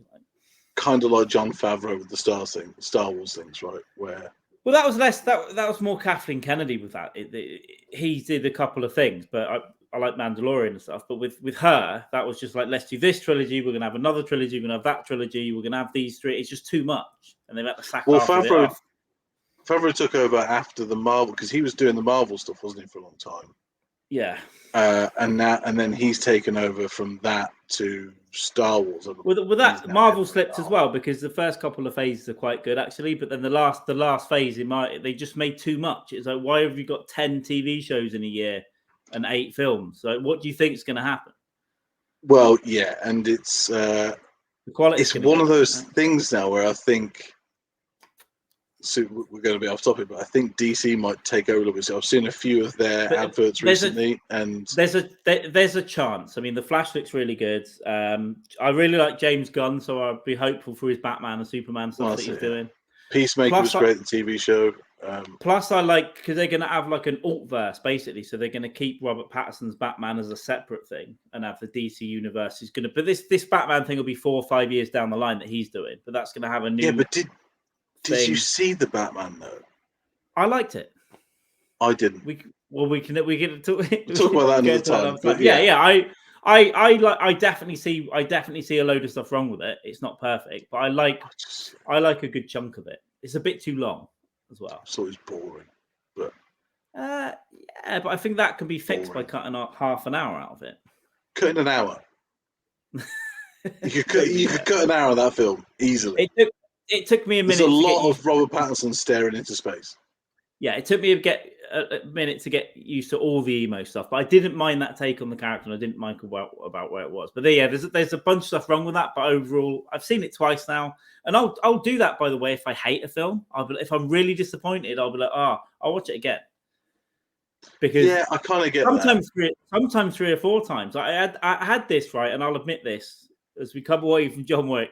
Kind of like Jon Favreau with the Star Wars things, right? Well, that was less. That was more Kathleen Kennedy with that. He did a couple of things, but I like Mandalorian and stuff. But with her, that was just like, let's do this trilogy. We're gonna have another trilogy. We're gonna have that trilogy. We're gonna have these three. It's just too much, and they've had to sack half of it off. Favreau took over after the Marvel, because he was doing the Marvel stuff, wasn't he, for a long time? Yeah. And then he's taken over from that to Star Wars. With that, Marvel slipped as well, because the first couple of phases are quite good actually, but then the last phase, they just made too much. It's like, why have you got 10 TV shows in a year and 8 films? So what do you think is going to happen? Well, yeah, and it's the quality. It's one of those things now where I think. So we're going to be off topic, but I think DC might take over a little bit. So I've seen a few of their adverts recently, and there's a chance. I mean, the Flash looks really good. I really like James Gunn, so I'd be hopeful for his Batman and Superman stuff that he's doing. Peacemaker was great, the TV show. Plus, I like, because they're going to have like an alt-verse, basically. So they're going to keep Robert Pattinson's Batman as a separate thing and have the DC universe. But this Batman thing will be 4 or 5 years down the line that he's doing. But that's going to have a new. Yeah, but did you see the Batman though? I liked it. I didn't. We can talk about that another time. But I definitely see a load of stuff wrong with it. It's not perfect, but I like a good chunk of it. It's a bit too long as well. So it's boring, but but I think that can be fixed by cutting half an hour out of it. Cutting an hour. You could cut an hour of that film easily. It took me a minute. There's a lot of Robert Pattinson staring into space. Yeah, it took me a minute to get used to all the emo stuff, but I didn't mind that take on the character, and I didn't mind about where it was. But there's a bunch of stuff wrong with that. But overall, I've seen it twice now, and I'll do that. By the way, if I hate a film, if I'm really disappointed, I'll be like, I'll watch it again. Because I kind of get sometimes 3 or 4 times. I had this right, and I'll admit this as we come away from John Wick.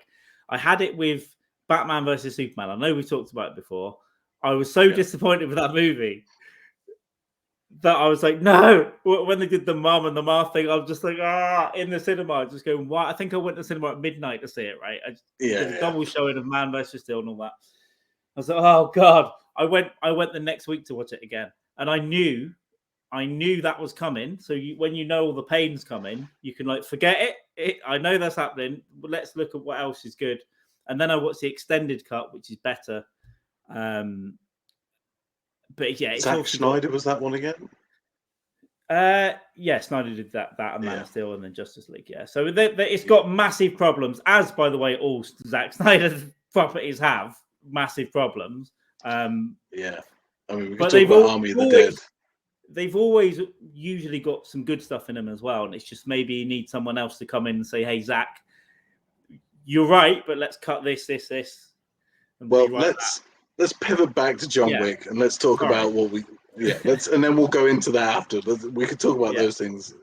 I had it with Batman versus Superman. I know we talked about it before. I was so disappointed with that movie that I was like, no. When they did the mum and the ma thing, I was just like, in the cinema, just going, why? I think I went to the cinema at midnight to see it, right? A double showing of Man versus Steel and all that. I was like, oh God. I went the next week to watch it again. And I knew that was coming. So when you know all the pain's coming, you can like forget it. I know that's happening, but let's look at what else is good. And then I watched the extended cut, which is better. But yeah, it's Zack Snyder was that one again? Yeah, Snyder did that and Man Yeah. of Steel and then Justice League. Yeah, so it's got massive problems, as by the way, all Zack Snyder's properties have massive problems. Yeah, I mean, we could But talk about Army of the Dead. They've always usually got some good stuff in them as well, and it's just maybe you need someone else to come in and say, "Hey, Zack, you're right, but let's cut this." Well, let's pivot back to John Wick and let's talk about what we. Yeah, and then we'll go into that after. We could talk about those things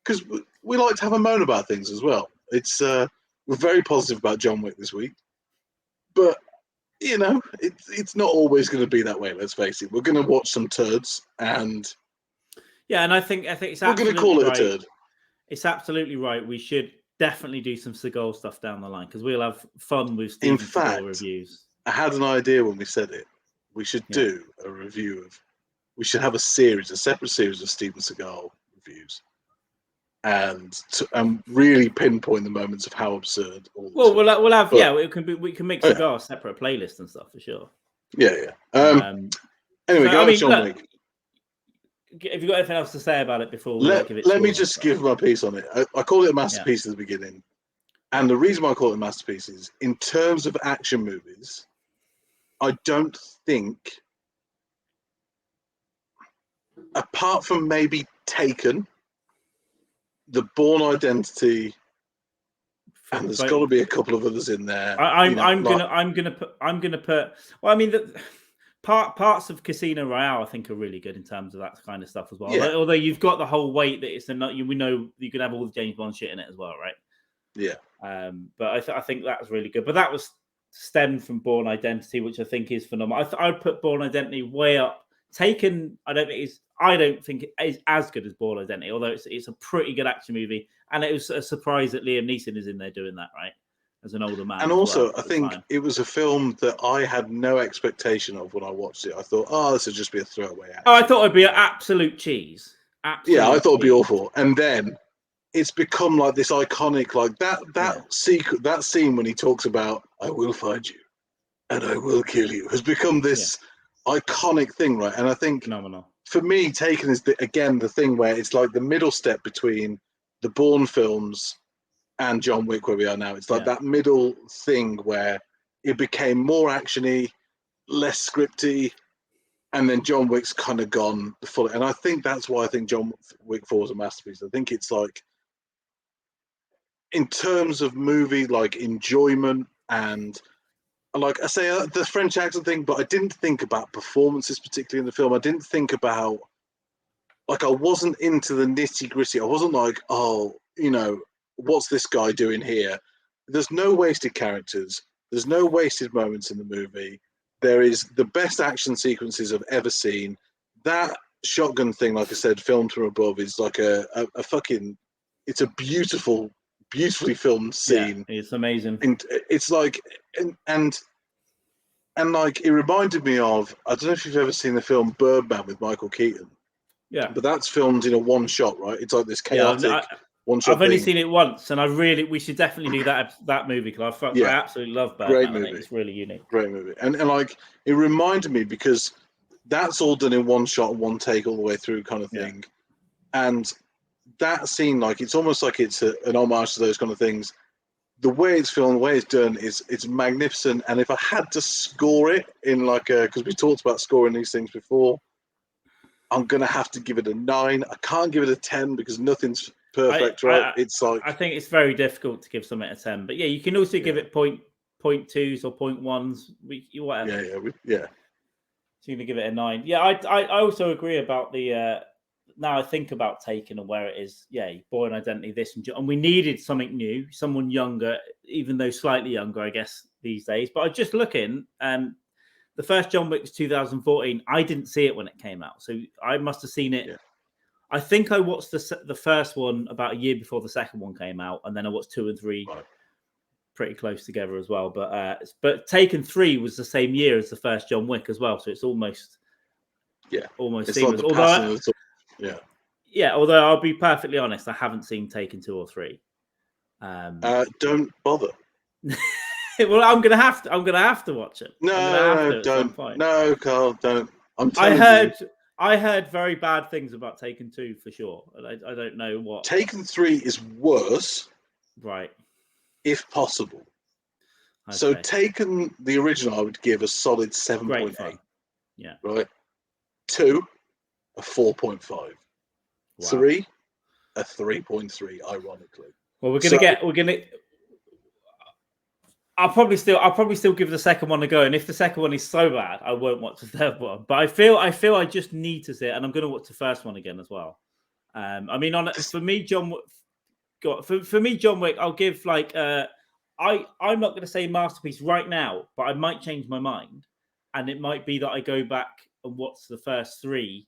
because we like to have a moan about things as well. It's we're very positive about John Wick this week, but you know, it's not always going to be that way. Let's face it. We're going to watch some turds, and and I think it's we're going to call it a turd. It's absolutely right. We should definitely do some Seagal stuff down the line because we'll have fun with Steven Seagal reviews. I had an idea when we said it. We should do a review of. We should have a separate series of Steven Seagal reviews, and really pinpoint the moments of how absurd. We'll have we can make Seagal a separate playlist and stuff for sure. Yeah. Anyway, John Wick. Have you got anything else to say about it before? Let me just give my piece on it. I call it a masterpiece at the beginning, and the reason why I call it a masterpiece is in terms of action movies. I don't think, apart from maybe Taken, The Bourne Identity, and there's got to be a couple of others in there. I'm gonna put. Well, I mean, parts of Casino Royale I think are really good in terms of that kind of stuff as well. Yeah. Although you've got the whole weight that it's we know you can have all the James Bond shit in it as well, right? Yeah. But I think that's really good. But that was stemmed from Bourne Identity, which I think is phenomenal. I'd put Bourne Identity way up. Taken, I don't think it is as good as Bourne Identity, although it's a pretty good action movie, and it was a surprise that Liam Neeson is in there doing that, right, as an older man. And also, I think it was a film that I had no expectation of when I watched it. I thought, this would just be a throwaway action. I thought it'd be an absolute cheese. Yeah, I thought it'd be awful, and then it's become like this iconic, like that scene when he talks about "I will find you and I will kill you" has become this iconic thing, right? And I think phenomenal for me. Taken is the thing where it's like the middle step between the Bourne films and John Wick, where we are now. It's like that middle thing where it became more actiony, less scripty, and then John Wick's kind of gone the full. And I think that's why I think John Wick 4 is a masterpiece. I think it's like, in terms of movie, like enjoyment and like I say, the French accent thing, but I didn't think about performances particularly in the film. I didn't think about, like, I wasn't into the nitty gritty. I wasn't like, what's this guy doing here? There's no wasted characters. There's no wasted moments in the movie. There is the best action sequences I've ever seen. That shotgun thing, like I said, filmed from above, is like a fucking. It's a beautifully filmed scene. Yeah, it's amazing. And it's like, and like it reminded me of. I don't know if you've ever seen the film Birdman with Michael Keaton. Yeah, but that's filmed in a one shot, right? It's like this chaotic one shot. I've only seen it once, and we should definitely do that movie because I absolutely love Birdman. Great movie. It's really unique. Great movie, and like it reminded me because that's all done in one shot, one take, all the way through, kind of thing. And that scene, like it's almost like it's an homage to those kind of things. The way it's filmed, the way it's done, it's magnificent. And if I had to score it in like because we talked about scoring these things before, I'm gonna have to give it a 9. I can't give it a 10 because nothing's perfect, right? It's like I think it's very difficult to give something a 10, but you can also give it 0.2s or 0.1s, whatever. Yeah. So you're gonna give it a 9. Yeah, I also agree about the. Now I think about Taken and where it is. Yeah, Bourne Identity, this and we needed something new, someone younger, even though slightly younger, I guess these days. But I just looking, the first John Wick was 2014. I didn't see it when it came out, so I must have seen it. Yeah. I think I watched the first one about a year before the second one came out, and then I watched 2 and 3 pretty close together as well. But Taken 3 was the same year as the first John Wick as well, so it's almost it's seamless. Like although I'll be perfectly honest, I haven't seen Taken 2 or 3. Don't bother. Well, I'm gonna have to watch it. No, don't. No, Carl, don't. I heard I heard very bad things about Taken 2 for sure. I don't know what. Taken 3 is worse, right? If possible. Okay. So Taken the original, I would give a solid 7.8. Yeah. Right. 2, a 4.5. Wow. 3, a 3.3. Ironically. Well, I'll probably still give the second one a go, and if the second one is so bad, I won't watch the third one. But I feel I just need to see it, and I'm going to watch the first one again as well. I mean, for me, John Wick, I'll give like I'm not going to say masterpiece right now, but I might change my mind, and it might be that I go back and watch the first 3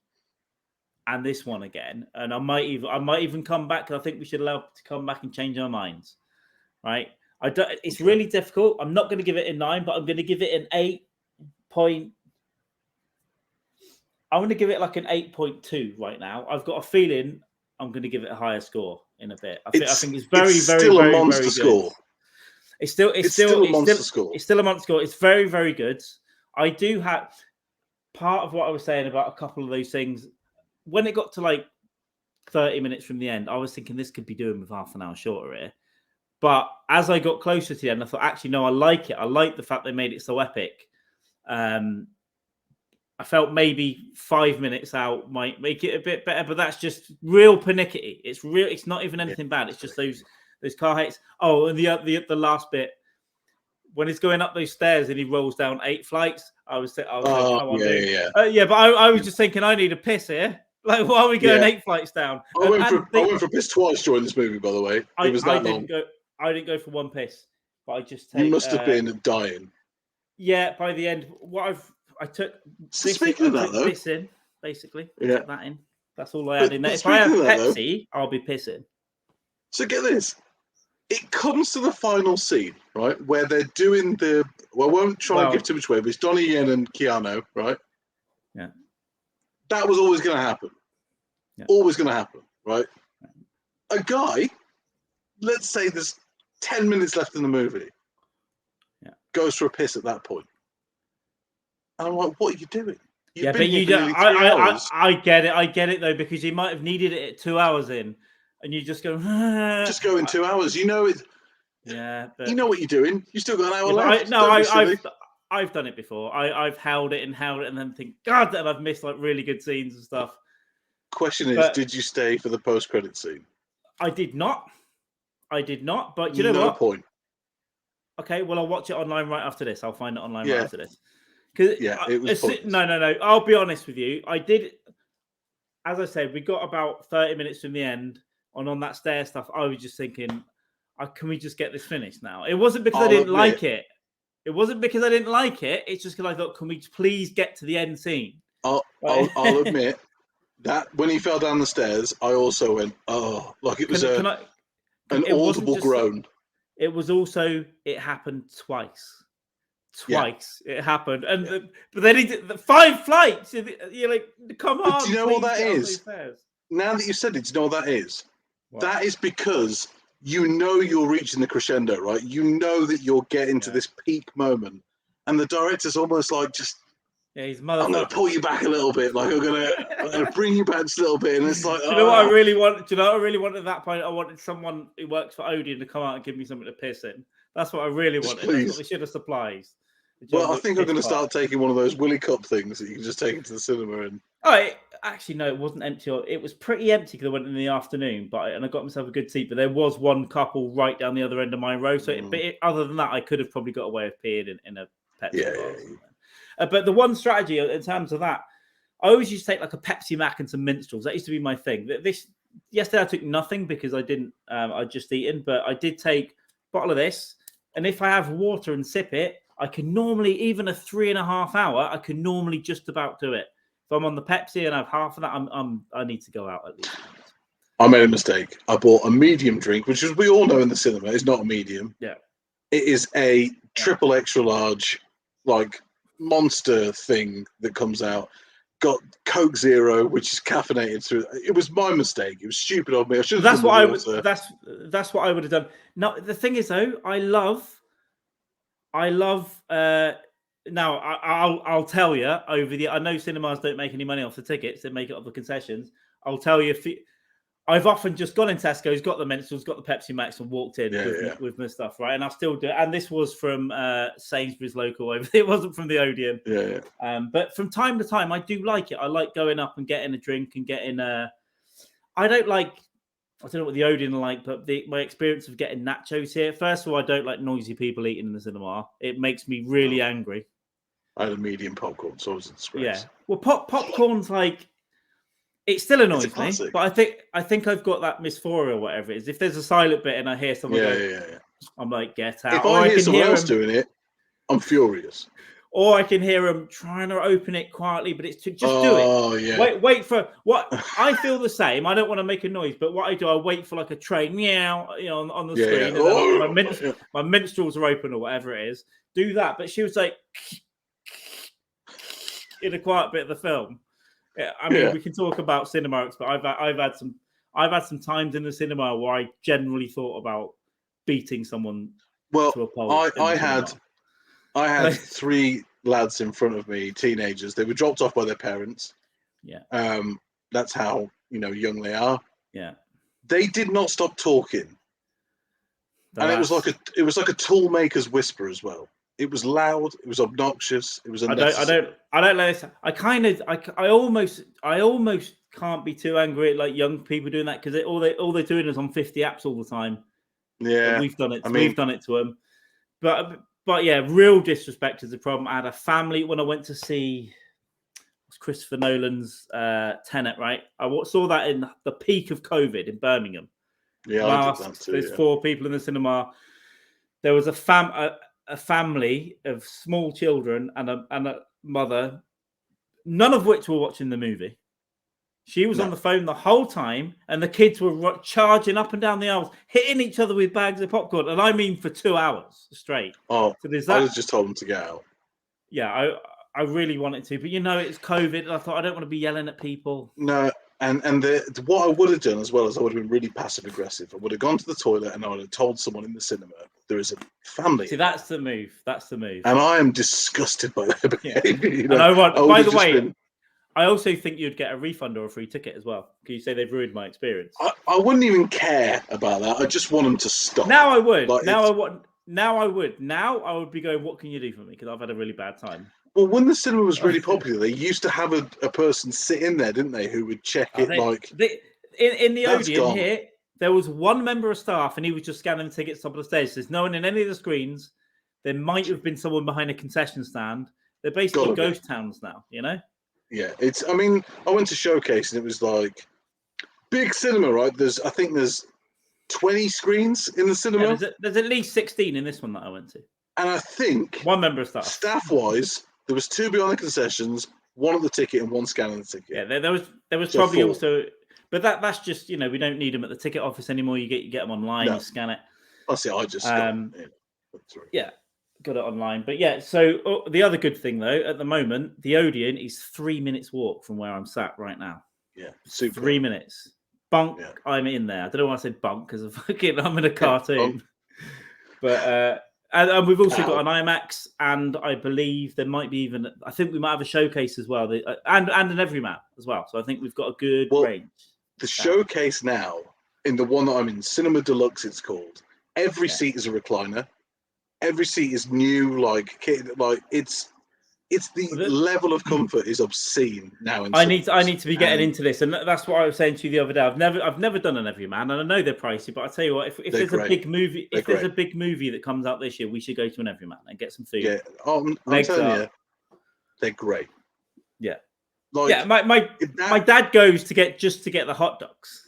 and this one again, and I might even come back. I think we should allow to come back and change our minds, right? It's really difficult. I'm not going to give it a 9, but I'm going to give it an 8 point. I'm going to give it like an 8.2 right now. I've got a feeling I'm going to give it a higher score in a bit. I think it's still a monster score. It's still a monster score. It's still a monster score. It's very, very good. I do have part of what I was saying about a couple of those things. When it got to like 30 minutes from the end, I was thinking this could be doing with half an hour shorter here. But as I got closer to the end, I thought, actually, no, I like it. I like the fact they made it so epic. I felt maybe 5 minutes out might make it a bit better, but that's just real pernickety. It's real. It's not even anything bad. It's just those car hits. Oh, and the last bit when he's going up those stairs and he rolls down 8 flights. I was thinking, come on, dude. But I was just thinking, I need a piss here. Like, why are we going 8 flights down? I went for a piss twice during this movie, by the way. It was that long. I didn't go for one piss, but I just you must have been dying. Yeah, by the end, I took. Speaking of that, though, pissing basically. Put that in. That's all I had in there. If I have Pepsi, I'll be pissing. So get this. It comes to the final scene, right, where they're doing the. Well, I won't try and give too much away, but it's Donnie Yen and Keanu, right? Yeah. That was always going to happen. Yeah. Always going to happen, right? A guy, let's say there's 10 minutes left in the movie, goes for a piss at that point. And I'm like, what are you doing? But you don't. I get it. I get it, though, because you might have needed it at 2 hours in, and you just go. Just go in 2 hours. You know it. Yeah. But, you know what you're doing. You still got an hour left. I've done it before. I've held it, and then think, God, that I've missed like really good scenes and stuff. Question is, did you stay for the post-credit scene? I did not. But you know what? No point. Okay, well, I'll watch it online right after this. I'll find it online right after this. It was no. I'll be honest with you. I did, as I said, we got about 30 minutes from the end on that stair stuff. I was just thinking, can we just get this finished now? It wasn't because I didn't like it. It wasn't because I didn't like it. It's just because I thought, can we please get to the end scene? I'll admit that when he fell down the stairs, I also went, oh, like it was an audible groan. It was also, it happened twice. It happened. But then he did the 5 flights. You're like, come on. But do you know what that is? Now that you said it, do you know what that is? What? That is because you know you're reaching the crescendo, right? You know that you're getting to this peak moment. And the director's almost like, he's I'm going to pull you back a little bit. Like, I'm going to bring you back just a little bit. And it's like, do you know what I really want? Do you know what I really wanted at that point? I wanted someone who works for Odeon to come out and give me something to piss in. That's what I really wanted. Please. That's what they should have supplied. Well, I think I'm going to start taking one of those Willy Cup things that you can just take into the cinema. Actually, no, it wasn't empty. It was pretty empty because I went in the afternoon, and I got myself a good seat. But there was one couple right down the other end of my row. So, other than that, I could have probably got away with peeing in a Pepsi bar. But the one strategy in terms of that, I always used to take like a Pepsi Mac and some minstrels. That used to be my thing. Yesterday I took nothing because I didn't. I'd just eaten, but I did take a bottle of this. And if I have water and sip it, I can normally, even a 3.5 hour, I can normally just about do it. If I'm on the Pepsi and I have half of that, I need to go out at least. I made a mistake. I bought a medium drink, which, as we all know in the cinema, is not a medium. Yeah. It is a triple extra large, like, monster thing that comes out. Got Coke Zero, which is caffeinated through. It was my mistake. It was stupid of me. I should have. That's what I would have done. Now the thing is, though, I love Now, I'll tell you I know cinemas don't make any money off the tickets; they make it off the concessions. I'll tell you, I've often just gone in Tesco's, got the Minstrels, got the Pepsi Max, and walked in with my stuff, right? And I still do it. And this was from Sainsbury's local over. It wasn't from the Odeon. Yeah. But from time to time, I do like it. I like going up and getting a drink and getting I don't know what the Odeon are like, but my experience of getting nachos here. First of all, I don't like noisy people eating in the cinema. It makes me really angry. I had a medium popcorn, so it was a disgrace. Yeah. Well, popcorn's like, it still annoys me, but I think I've got that dysphoria or whatever it is. If there's a silent bit and I hear someone go, I'm like, get out. If I hear someone else doing it, I'm furious. Or I can hear them trying to open it quietly, but it's to just do it. Oh, yeah. Wait for what I feel the same. I don't want to make a noise, but what I do, I wait for like a train, meow, on the screen. And my minstrels are open or whatever it is. Do that. But she was like, in a quiet bit of the film. I mean, we can talk about cinema, but I've had some times in the cinema where I generally thought about beating someone. Well, to a pulp I had 3 lads in front of me, teenagers. They were dropped off by their parents. Yeah. That's how young they are. Yeah. They did not stop talking, and it was like a tool maker's whisper as well. It was loud. It was obnoxious. It was unnecessary. I don't like this. I almost can't be too angry at like young people doing that because all they're doing is on 50 apps all the time. Yeah, and we've done it. We've done it to them, But yeah, real disrespect is the problem. I had a family when I went to see Christopher Nolan's Tenet, right? I saw that in the peak of COVID in Birmingham. Yeah, I did that too. There's 4 people in the cinema. There was a family of small children and a mother, none of which were watching the movie. She was on the phone the whole time, and the kids were charging up and down the aisles, hitting each other with bags of popcorn, and I mean for 2 hours straight. Oh, so there's that. I was just told them to get out. Yeah, I really wanted to, but it's COVID, and I thought I don't want to be yelling at people. No, and what I would have done as well is I would have been really passive aggressive. I would have gone to the toilet and I would have told someone in the cinema there is a family. See, that's the move. That's the move. And I am disgusted by their behavior. Yeah. And I want. By the way. I also think you'd get a refund or a free ticket as well. Can you say they've ruined my experience? I wouldn't even care about that. I just want them to stop. Now I would. Now I would. Now I would be going, what can you do for me? Because I've had a really bad time. Well, when the cinema was really popular, they used to have a person sit in there, didn't they, who would check it in the Odeon here, there was one member of staff and he was just scanning the tickets top of the stage. There's no one in any of the screens. There might have been someone behind a concession stand. They're basically ghost towns now, Yeah, I mean, I went to Showcase and it was like big cinema, right? I think there's 20 screens in the cinema. Yeah, there's at least 16 in this one that I went to. And I think one member of staff-wise, there was 2 behind the concessions, 1 at the ticket and 1 scanning the ticket. Yeah, there was probably 4. Also, but that's just we don't need them at the ticket office anymore. You get them online, you scan it. I see. I just got it online. But yeah, so the other good thing though, at the moment, the Odeon is 3 minutes walk from where I'm sat right now. Yeah, super. 3 minutes. Bunk. Yeah. I'm in there. I don't know why I said bunk because I'm in a cartoon. But and we've also got an IMAX, and I believe there might be even. I think we might have a Showcase as well, and an Everyman as well. So I think we've got a good range. The Showcase now, in the one that I'm in, Cinema Deluxe, it's called. Every seat is a recliner. Every seat is new, it's the level of comfort is obscene now. I need to be getting into this, and that's what I was saying to you the other day. I've never done an Everyman, and I know they're pricey, but I tell you what, if there's a big movie, there's a big movie that comes out this year, we should go to an Everyman and get some food. Yeah, I'm telling you, they're great. Yeah, my dad goes to get the hot dogs.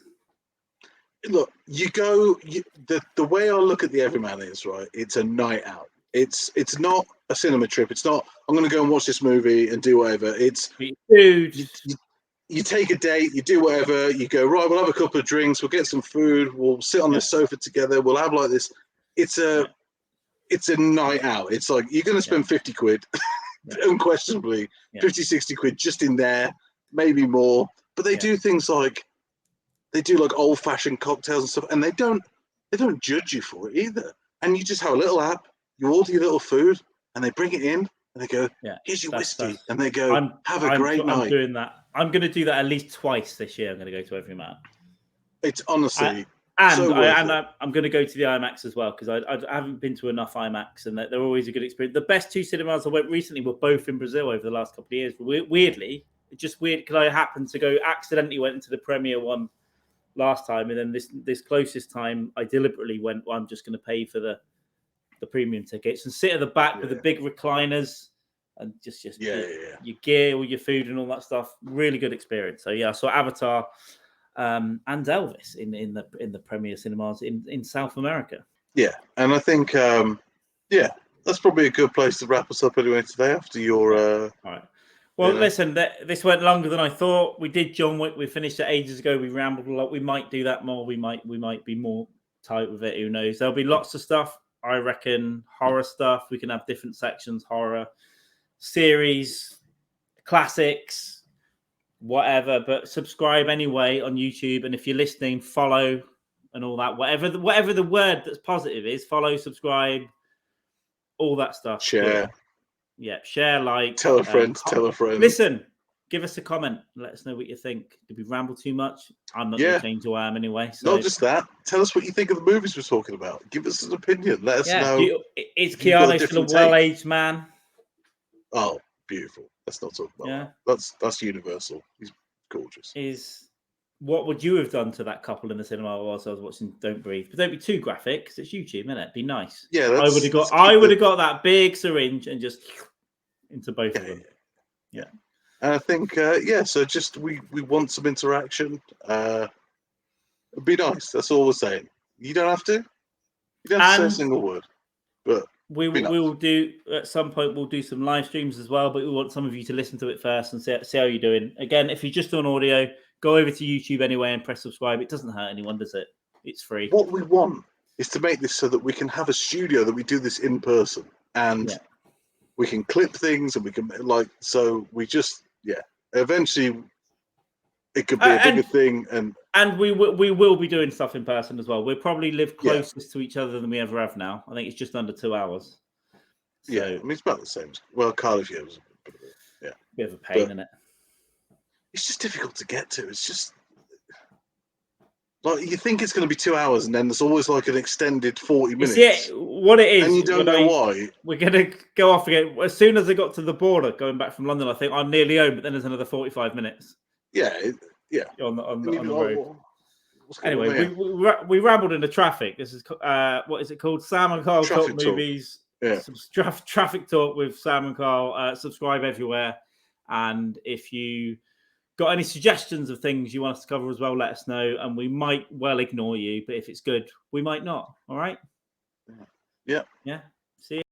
Look, the way I look at the Everyman is right. It's a night out. It's not a cinema trip. It's not, I'm going to go and watch this movie and do whatever. It's food. You take a date, you do whatever, you go, right, we'll have a couple of drinks, we'll get some food, we'll sit on the sofa together, we'll have like this. It's a night out. It's like, you're going to spend 50 quid, unquestionably, 50, 60 quid just in there, maybe more. But they do things like, they do like old fashioned cocktails and stuff, and they don't judge you for it either. And you just have a little app, you order your little food, and they bring it in, and they go, Yeah, here's your whiskey, and they go, have a great night. I'm doing that. I'm going to do that at least twice this year. I'm going to go to Every Man. It's honestly I'm going to go to the IMAX as well, because I haven't been to enough IMAX, and they're always a good experience. The best two cinemas I went recently were both in Brazil over the last couple of years. Weirdly, just weird because I happened to go, accidentally went into the premiere one last time, and then this closest time I deliberately went, well, I'm just going to pay for the premium tickets and sit at the back with the big recliners and just your gear, all your food and all that stuff. Really good experience. So yeah, I saw Avatar and Elvis in the premiere cinemas in South America. Yeah, and I think that's probably a good place to wrap us up anyway today after your all right. Well, listen, this went longer than I thought. We did John Wick. We finished it ages ago. We rambled a lot. We might do that more. We might be more tight with it. Who knows? There'll be lots of stuff. I reckon horror stuff. We can have different sections: horror, series, classics, whatever. But subscribe anyway on YouTube, and if you're listening, follow and all that. Whatever the word that's positive is, follow, subscribe, all that stuff. Share. Yeah, share, like, tell a friend, tell a friend. Listen, give us a comment. Let us know what you think. Did we ramble too much? I'm not going to change who I am anyway. So. Not just that. Tell us what you think of the movies we're talking about. Give us an opinion. Let us know. Is Keanu still a well-aged man? Oh, beautiful. Let's not talk about that. That's universal. He's gorgeous. What would you have done to that couple in the cinema whilst I was watching Don't Breathe? But don't be too graphic, because it's YouTube, isn't it? Be nice. Yeah, I would have got that big syringe and just into both of them. Yeah. And I think, so just we want some interaction. It'd be nice. That's all we're saying. You don't have to. You don't have to say a single word. But we will do, at some point, we'll do some live streams as well, but we want some of you to listen to it first and see how you're doing. Again, if you're just on audio, go over to YouTube anyway and press subscribe. It doesn't hurt anyone, does it? It's free. What we want is to make this so that we can have a studio that we do this in person, and we can clip things, and we can eventually it could be a bigger thing, and we will be doing stuff in person as well. We'll probably live closest to each other than we ever have now. I think it's just under 2 hours. So, I mean, it's about the same. Well, Cardiff was a bit of a pain, isn't it? It's just difficult to get to. It's just like you think it's going to be 2 hours, and then there's always like an extended 40 minutes. Yeah, what it is, and you don't know why. We're going to go off again as soon as I got to the border, going back from London. I think I'm nearly home, but then there's another 45 minutes. Yeah. On the road. Anyway, we rambled into traffic. This is what is it called? Sam and Carl Talk Movies. Yeah. Traffic Talk with Sam and Carl. Subscribe everywhere, and if you got any suggestions of things you want us to cover as well, let us know, and we might well ignore you, but if it's good, we might not. All right? Yeah. See you.